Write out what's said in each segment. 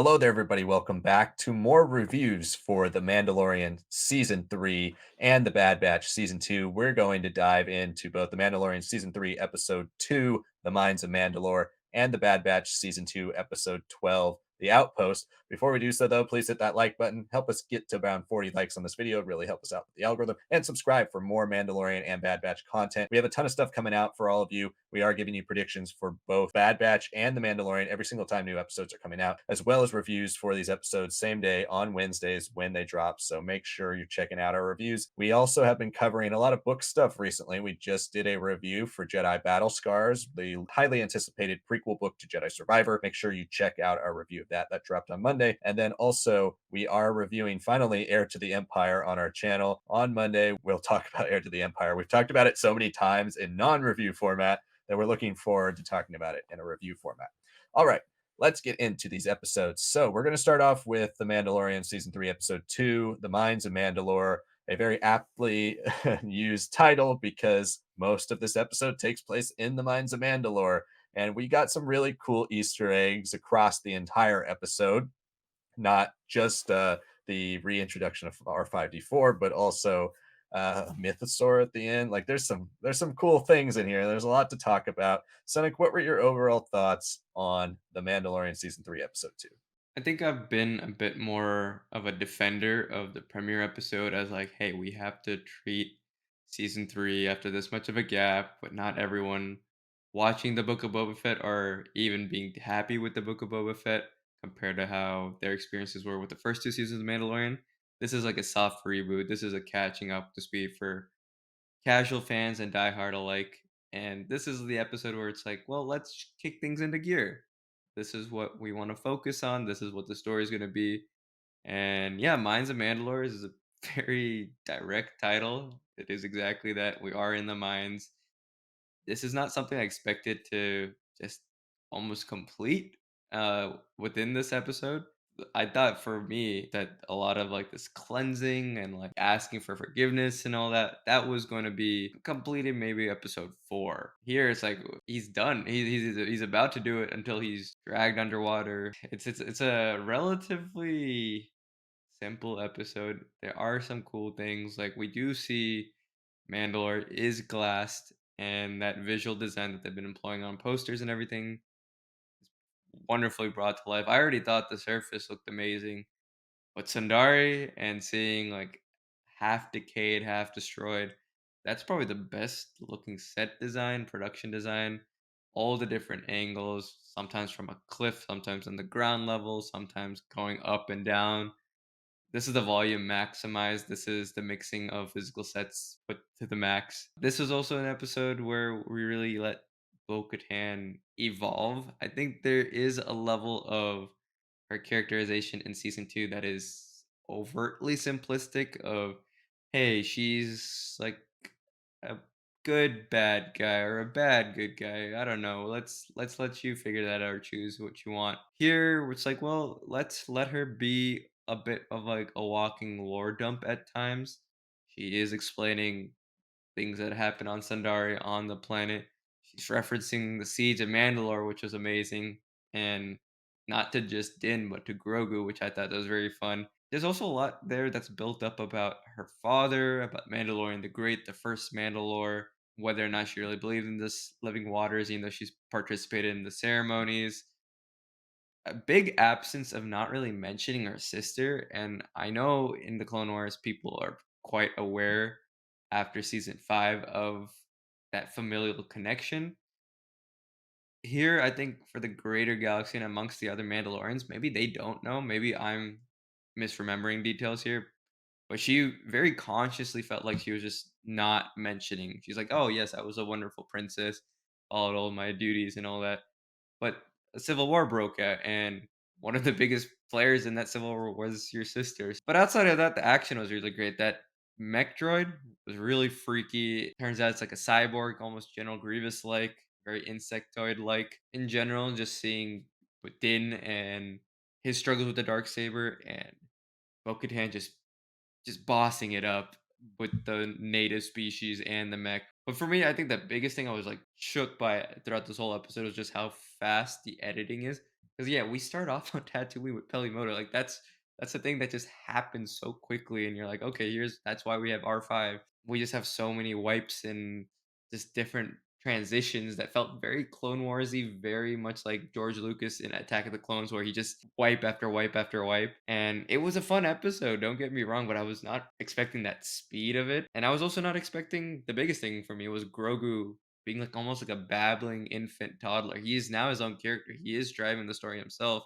Hello there, everybody. Welcome back to more reviews for The Mandalorian Season 3 and The Bad Batch Season 2. We're going to dive into both The Mandalorian Season 3, Episode 2, The Mines of Mandalore, and The Bad Batch Season 2, Episode 12, The Outpost. Before we do so, though, please hit that like button. Help us get to around 40 likes on this video. It'd really help us out with the algorithm. And subscribe for more Mandalorian and Bad Batch content. We have a ton of stuff coming out for all of you. We are giving you predictions for both Bad Batch and The Mandalorian every single time new episodes are coming out, as well as reviews for these episodes same day on Wednesdays when they drop. So make sure you're checking out our reviews. We also have been covering a lot of book stuff recently. We just did a review for Jedi Battle Scars, the highly anticipated prequel book to Jedi Survivor. Make sure you check out our review of that. That dropped on Monday. And then also, we are reviewing finally Heir to the Empire on our channel. On Monday, we'll talk about Heir to the Empire. We've talked about it so many times in non review format that we're looking forward to talking about it in a review format. All right, let's get into these episodes. So, we're going to start off with The Mandalorian Season 3, Episode 2, The Mines of Mandalore, a very aptly used title because most of this episode takes place in the Mines of Mandalore. And we got some really cool Easter eggs across the entire episode, not just the reintroduction of R5D4, but also Mythosaur at the end. Like there's some cool things in here. There's a lot to talk about. Sonic, what were your overall thoughts on The Mandalorian Season 3, Episode 2? I think I've been a bit more of a defender of the premiere episode as like, hey, we have to treat season three after this much of a gap, but not everyone watching the Book of Boba Fett or even being happy with the Book of Boba Fett compared to how their experiences were with the first two seasons of Mandalorian. This is like a soft reboot. This is a catching up to speed for casual fans and diehard alike. And this is the episode where it's like, well, let's kick things into gear. This is what we want to focus on. This is what the story is going to be. And yeah, Mines of Mandalore is a very direct title. It is exactly that. We are in the mines. This is not something I expected to just almost complete within this episode. I thought for me that a lot of like this cleansing and like asking for forgiveness and all that was going to be completed maybe episode 4. Here it's like he's done. He's about to do it until he's dragged underwater. It's a relatively simple episode. There are some cool things like we do see Mandalore is glassed, and that visual design that they've been employing on posters and everything wonderfully brought to life. I already thought the surface looked amazing, but Sundari and seeing like half decayed, half destroyed, that's probably the best looking set design, production design. All the different angles, sometimes from a cliff, sometimes on the ground level, sometimes going up and down. This is the volume maximized. This is the mixing of physical sets put to the max. This was also an episode where we really let Bo-Katan evolve. I think there is a level of her characterization in season 2 that is overtly simplistic of, hey, she's like a good bad guy or a bad good guy. I don't know. Let's let you figure that out or choose what you want. Here it's like, well, let's let her be a bit of like a walking lore dump at times. She is explaining things that happen on Sundari on the planet. She's referencing the siege of Mandalore, which was amazing, and not to just Din, but to Grogu, which I thought was very fun. There's also a lot there that's built up about her father, about Mandalorian the Great, the first Mandalore, whether or not she really believed in this living waters, even though she's participated in the ceremonies. A big absence of not really mentioning her sister, and I know in the Clone Wars people are quite aware after season 5 of that familial connection. Here, I think for the greater galaxy and amongst the other Mandalorians, maybe they don't know. Maybe I'm misremembering details here, but she very consciously felt like she was just not mentioning. She's like, "Oh yes, I was a wonderful princess, followed all my duties and all that." But a civil war broke out, and one of the biggest players in that civil war was your sisters. But outside of that, the action was really great. That mech droid was really freaky. Turns out it's like a cyborg, almost General Grievous like, very insectoid like. In general, just seeing with Din and his struggles with the dark saber and Bo-Katan just bossing it up with the native species and the mech. But for me, I think the biggest thing I was like shook by throughout this whole episode was just how fast the editing is. 'Cause yeah, we start off on Tatooine with Pelimoto, like, that's the thing that just happens so quickly, and you're like, "Okay, here's that's why we have R5." We just have so many wipes and just different transitions that felt very Clone Wars-y, very much like George Lucas in Attack of the Clones, where he just wipe after wipe after wipe, and it was a fun episode, don't get me wrong, but I was not expecting that speed of it, and I was also not expecting the biggest thing for me was Grogu being like almost like a babbling infant toddler. He is now his own character. He is driving the story himself.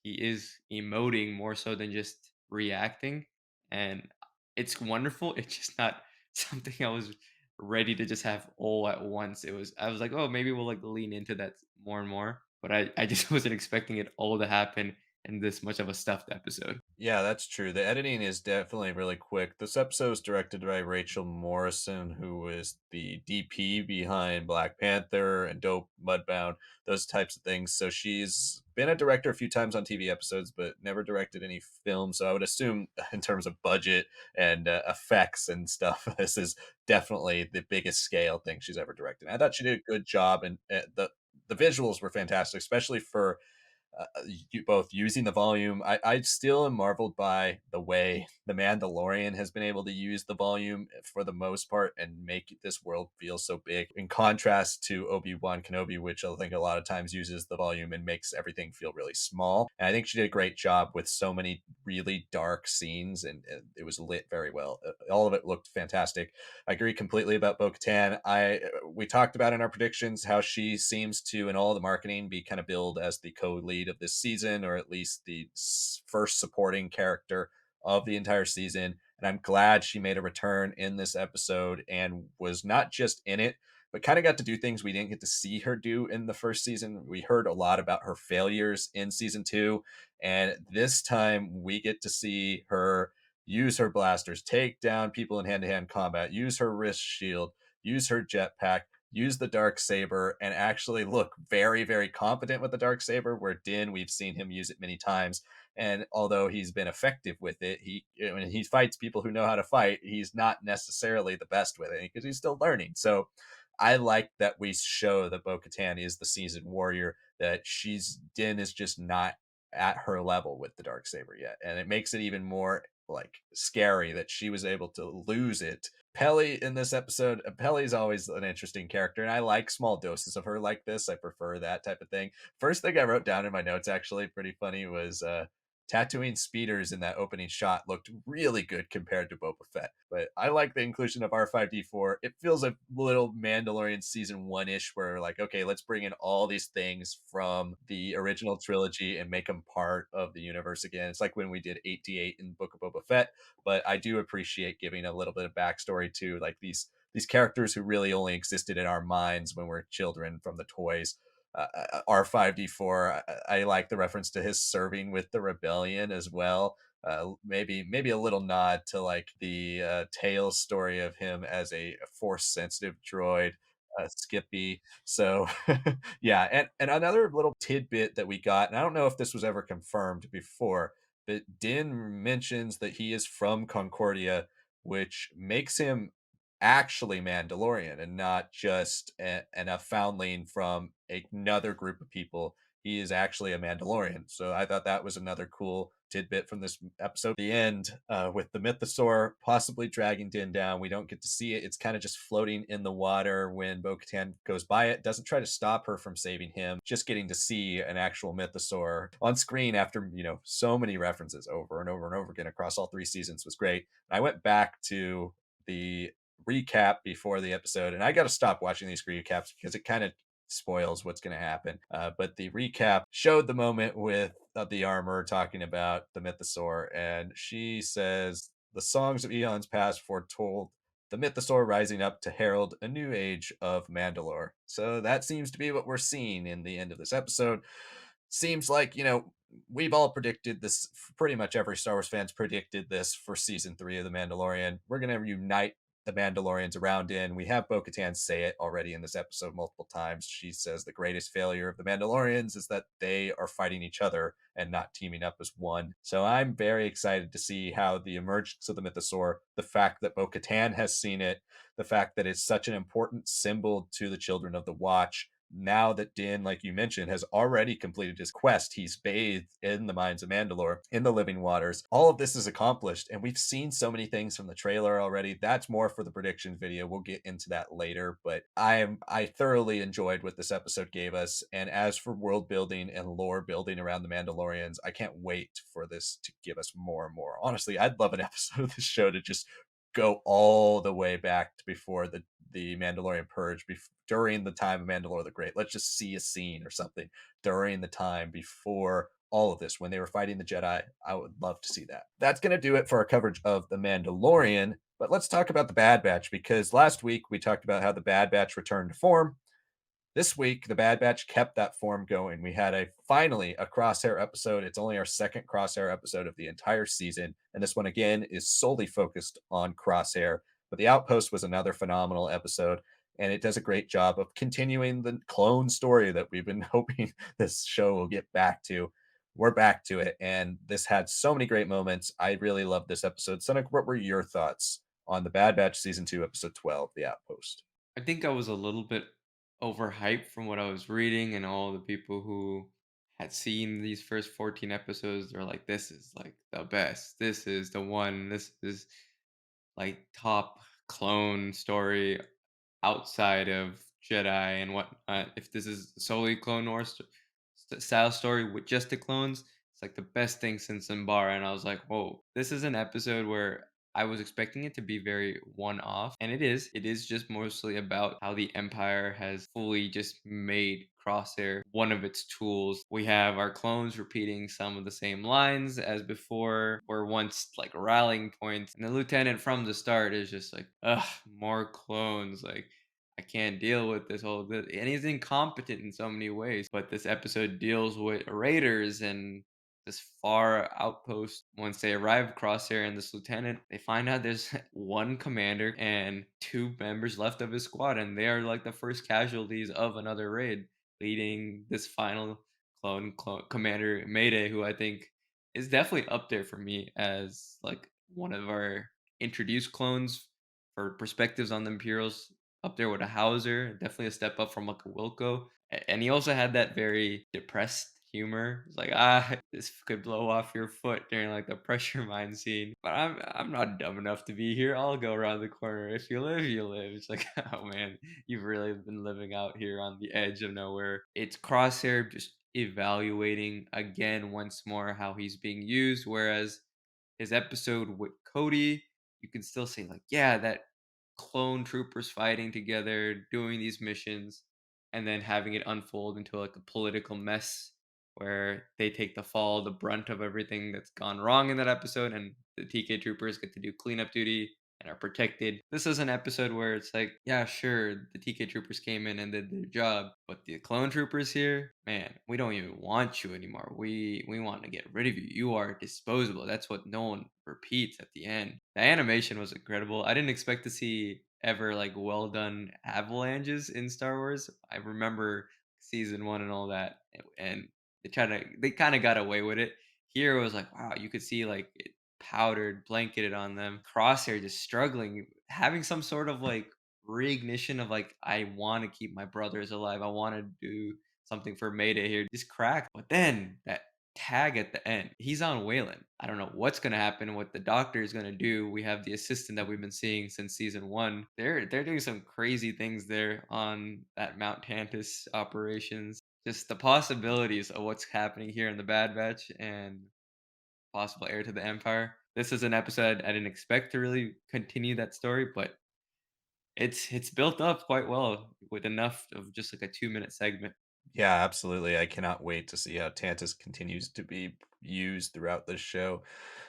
He is emoting more so than just reacting. And it's wonderful. It's just not something I was ready to just have all at once. I was like, oh, maybe we'll like lean into that more and more. But I just wasn't expecting it all to happen in this much of a stuffed episode. Yeah, that's true. The editing is definitely really quick. This episode is directed by Rachel Morrison, who is the DP behind Black Panther and Dope, Mudbound, those types of things. So she's been a director a few times on TV episodes, but never directed any film. So I would assume, in terms of budget and effects and stuff, this is definitely the biggest scale thing she's ever directed. I thought she did a good job, and the visuals were fantastic, especially for both using the volume. I still am marveled by the way the Mandalorian has been able to use the volume for the most part and make this world feel so big. In contrast to Obi-Wan Kenobi, which I think a lot of times uses the volume and makes everything feel really small. And I think she did a great job with so many really dark scenes, and it was lit very well. All of it looked fantastic. I agree completely about Bo-Katan. I We talked about in our predictions how she seems to, in all the marketing, be kind of billed as the co-lead of this season, or at least the first supporting character of the entire season. And I'm glad she made a return in this episode and was not just in it, but kind of got to do things we didn't get to see her do in the first season. We heard a lot about her failures in season two, and this time we get to see her use her blasters, take down people in hand to hand combat, use her wrist shield, use her jetpack, use the dark saber, and actually look very, very competent with the dark saber. Where Din, we've seen him use it many times, and although he's been effective with it, when he fights people who know how to fight, he's not necessarily the best with it because he's still learning. So I like that we show that Bo Katan is the seasoned warrior, that Din is just not at her level with the dark saber yet. And it makes it even more like scary that she was able to lose it. Pelly in this episode, Pelly's always an interesting character, and I like small doses of her like this. I prefer that type of thing. First thing I wrote down in my notes, actually, pretty funny, was Tatooine speeders in that opening shot looked really good compared to Boba Fett. But I like the inclusion of R5D4. It feels a little Mandalorian season one ish, where like, okay, let's bring in all these things from the original trilogy and make them part of the universe again. It's like when we did 88 in Book of Boba Fett, but I do appreciate giving a little bit of backstory to like these characters who really only existed in our minds when we're children from the toys. R5D4. I like the reference to his serving with the rebellion as well. Maybe a little nod to like the Tales story of him as a force sensitive droid, Skippy. So yeah, and another little tidbit that we got, and I don't know if this was ever confirmed before, but Din mentions that he is from Concordia, which makes him actually Mandalorian and not just a foundling from another group of people. He is actually a Mandalorian. So I thought that was another cool tidbit from this episode. The end with the mythosaur possibly dragging Din down. We don't get to see it. It's kind of just floating in the water when Bo Katan goes by it. Doesn't try to stop her from saving him. Just getting to see an actual mythosaur on screen after, so many references over and over and over again across all three seasons was great. And I went back to the recap before the episode, and I got to stop watching these recaps because it kind of spoils what's going to happen. But the recap showed the moment with the armor talking about the mythosaur, and she says the songs of eons past foretold the mythosaur rising up to herald a new age of Mandalore. So that seems to be what we're seeing in the end of this episode. Seems like, we've all predicted this. Pretty much every Star Wars fans predicted this for season three of The Mandalorian. We're going to unite the Mandalorians around Din. We have Bo Katan say it already in this episode multiple times. She says the greatest failure of the Mandalorians is that they are fighting each other and not teaming up as one. So I'm very excited to see how the emergence of the Mythosaur, the fact that Bo Katan has seen it, the fact that it's such an important symbol to the Children of the Watch, now that Din, like you mentioned, has already completed his quest, he's bathed in the Mines of Mandalore, in the living waters. All of this is accomplished, and we've seen so many things from the trailer already. That's more for the predictions video. We'll get into that later, but I thoroughly enjoyed what this episode gave us. And as for world building and lore building around the Mandalorians, I can't wait for this to give us more and more. Honestly, I'd love an episode of this show to just go all the way back to before the Mandalorian Purge, during the time of Mandalore the Great. Let's just see a scene or something during the time before all of this when they were fighting the Jedi. I would love to see that. That's going to do it for our coverage of the Mandalorian. But let's talk about the Bad Batch, because last week we talked about how the Bad Batch returned to form. This week, the Bad Batch kept that form going. We had finally a Crosshair episode. It's only our second Crosshair episode of the entire season, and this one again is solely focused on Crosshair. But the Outpost was another phenomenal episode, and it does a great job of continuing the clone story that we've been hoping this show will get back to. We're back to it, and this had so many great moments. I really loved this episode. Sonic, what were your thoughts on the Bad Batch season 2, episode 12, The Outpost? I think I was a little bit overhyped from what I was reading, and all the people who had seen these first 14 episodes. They're like, this is like the best. This is the one. This is like top clone story outside of Jedi and whatnot. If this is solely Clone Wars style story with just the clones, it's like the best thing since Umbara. And I was like, whoa, this is an episode where I was expecting it to be very one off, and it is. It is just mostly about how the Empire has fully just made Crosshair one of its tools. We have our clones repeating some of the same lines as before, were once like rallying points. And the lieutenant from the start is just like, ugh, more clones. Like, I can't deal with this whole and he's incompetent in so many ways. But this episode deals with raiders and this far outpost. Once they arrive, Crosshair and this lieutenant, they find out there's one commander and two members left of his squad, and they are like the first casualties of another raid, leading this final clone commander Mayday, who I think is definitely up there for me as like one of our introduced clones for perspectives on the Imperials, up there with a Hauser, definitely a step up from like a Wilco. And he also had that very depressed humor. It's like, ah, this could blow off your foot during like the pressure mine scene. But I'm not dumb enough to be here. I'll go around the corner. If you live, you live. It's like, oh man, you've really been living out here on the edge of nowhere. It's Crosshair just evaluating again once more how he's being used. Whereas his episode with Cody, you can still say like, yeah, that clone troopers fighting together, doing these missions, and then having it unfold into like a political mess where they take the fall, the brunt of everything that's gone wrong in that episode, and the TK troopers get to do cleanup duty and are protected. This is an episode where it's like, yeah, sure, the TK troopers came in and did their job, but the clone troopers here, man, we don't even want you anymore. We want to get rid of you. You are disposable. That's what Nolan repeats at the end. The animation was incredible. I didn't expect to see ever like well done avalanches in Star Wars. I remember season one and all that, and they kind of got away with it. Here it was like, wow, you could see like it powdered, blanketed on them. Crosshair just struggling, having some sort of like reignition of like, I want to keep my brothers alive. I want to do something for Mayday here. Just cracked. But then that tag at the end, he's on Wayland. I don't know what's gonna happen, what the doctor is gonna do. We have the assistant that we've been seeing since season one. They're doing some crazy things there on that Mount Tantus operations. Just the possibilities of what's happening here in the Bad Batch and possible heir to the Empire. This is an episode I didn't expect to really continue that story, but it's built up quite well with enough of just like a 2-minute segment. Yeah, absolutely. I cannot wait to see how Tantus continues to be used throughout this show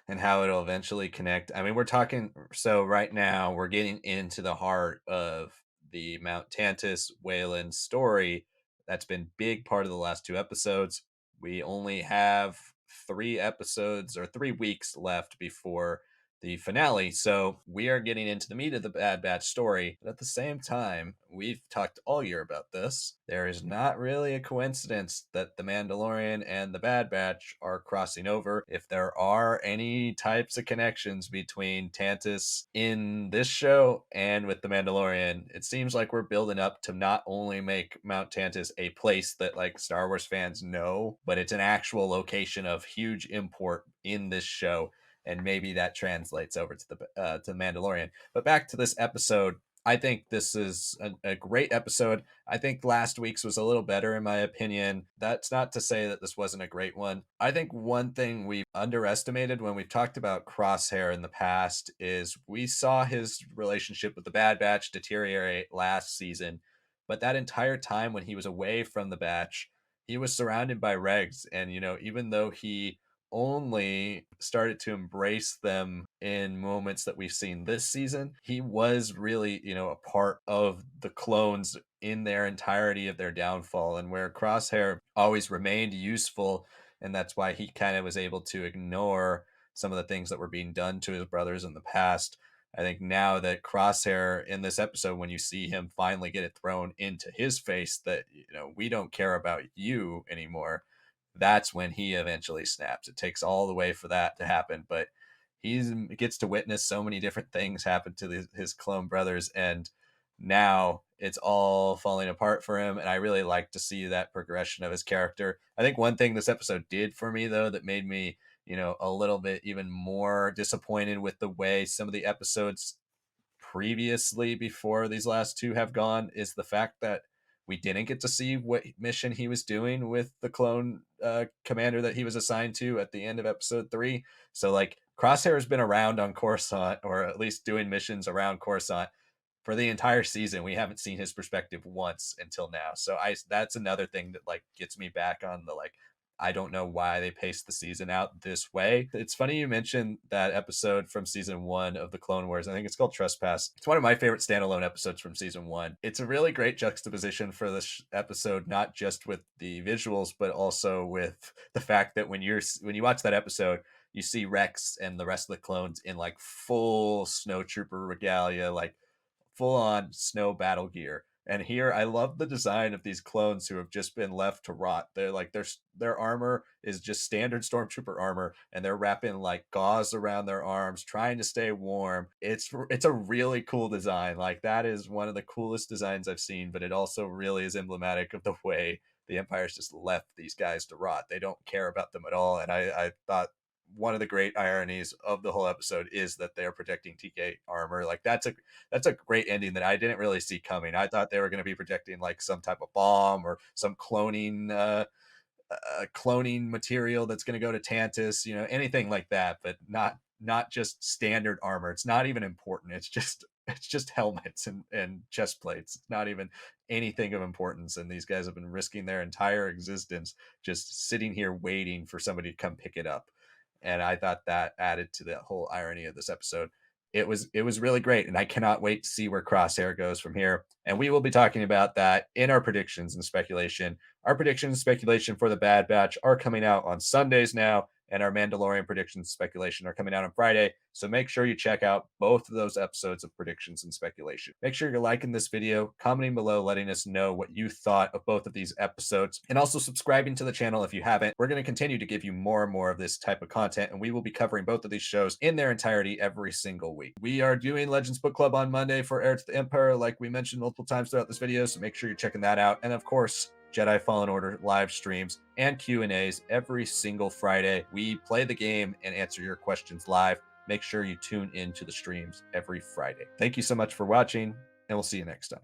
and how it'll eventually connect. I mean, we're talking, so right now we're getting into the heart of the Mount Tantus Wayland story. That's been big part of the last two episodes. We only have 3 episodes or 3 weeks left before the finale. So we are getting into the meat of the Bad Batch story. But at the same time, we've talked all year about this. There is not really a coincidence that the Mandalorian and the Bad Batch are crossing over. If there are any types of connections between Tantus in this show and with the Mandalorian, it seems like we're building up to not only make Mount Tantus a place that like Star Wars fans know, but it's an actual location of huge import in this show, and maybe that translates over to Mandalorian. But back to this episode, I think this is a great episode. I think last week's was a little better in my opinion. That's not to say that this wasn't a great one. I think one thing we've underestimated when we've talked about Crosshair in the past is we saw his relationship with the Bad Batch deteriorate last season, but that entire time when he was away from the Batch, he was surrounded by regs, and even though he only started to embrace them in moments that we've seen this season, he was really, a part of the clones in their entirety of their downfall, and where Crosshair always remained useful, and that's why he kind of was able to ignore some of the things that were being done to his brothers in the past. I think now that Crosshair in this episode, when you see him finally get it thrown into his face that, we don't care about you anymore, that's when he eventually snaps. It takes all the way for that to happen, but he gets to witness so many different things happen to his clone brothers, and now it's all falling apart for him. And I really like to see that progression of his character. I think one thing this episode did for me, though, that made me, a little bit even more disappointed with the way some of the episodes previously before these last two have gone, is the fact that we didn't get to see what mission he was doing with the clone commander that he was assigned to at the end of episode 3. So like Crosshair has been around on Coruscant, or at least doing missions around Coruscant, for the entire season. We haven't seen his perspective once until now. So that's another thing that like gets me back on the like, I don't know why they paced the season out this way. It's funny you mentioned that episode from season 1 of the Clone Wars. I think it's called Trespass. It's one of my favorite standalone episodes from season 1. It's a really great juxtaposition for this episode, not just with the visuals, but also with the fact that when you watch that episode, you see Rex and the rest of the clones in like full snowtrooper regalia, like full on snow battle gear. And here I love the design of these clones who have just been left to rot. They're like their armor is just standard stormtrooper armor, and they're wrapping like gauze around their arms trying to stay warm. It's a really cool design. Like that is one of the coolest designs I've seen, but it also really is emblematic of the way the Empire's just left these guys to rot. They don't care about them at all. And I thought one of the great ironies of the whole episode is that they're protecting TK armor. Like that's a great ending that I didn't really see coming. I thought they were going to be protecting like some type of bomb or some cloning material that's going to go to Tantus, anything like that, but not just standard armor. It's not even important. It's just helmets and chest plates. It's not even anything of importance. And these guys have been risking their entire existence just sitting here waiting for somebody to come pick it up. And I thought that added to the whole irony of this episode. It was really great, and I cannot wait to see where Crosshair goes from here. And we will be talking about that in our predictions and speculation. Our predictions and speculation for the Bad Batch are coming out on Sundays now, and our Mandalorian predictions and speculation are coming out on Friday. So make sure you check out both of those episodes of predictions and speculation. Make sure you're liking this video, commenting below, letting us know what you thought of both of these episodes, and also subscribing to the channel if you haven't. We're going to continue to give you more and more of this type of content, and we will be covering both of these shows in their entirety every single week. We are doing Legends Book Club on Monday for Heir to the Empire, like we mentioned multiple times throughout this video, so make sure you're checking that out. And of course, Jedi Fallen Order live streams and Q&As every single Friday. We play the game and answer your questions live. Make sure you tune in to the streams every Friday. Thank you so much for watching, and we'll see you next time.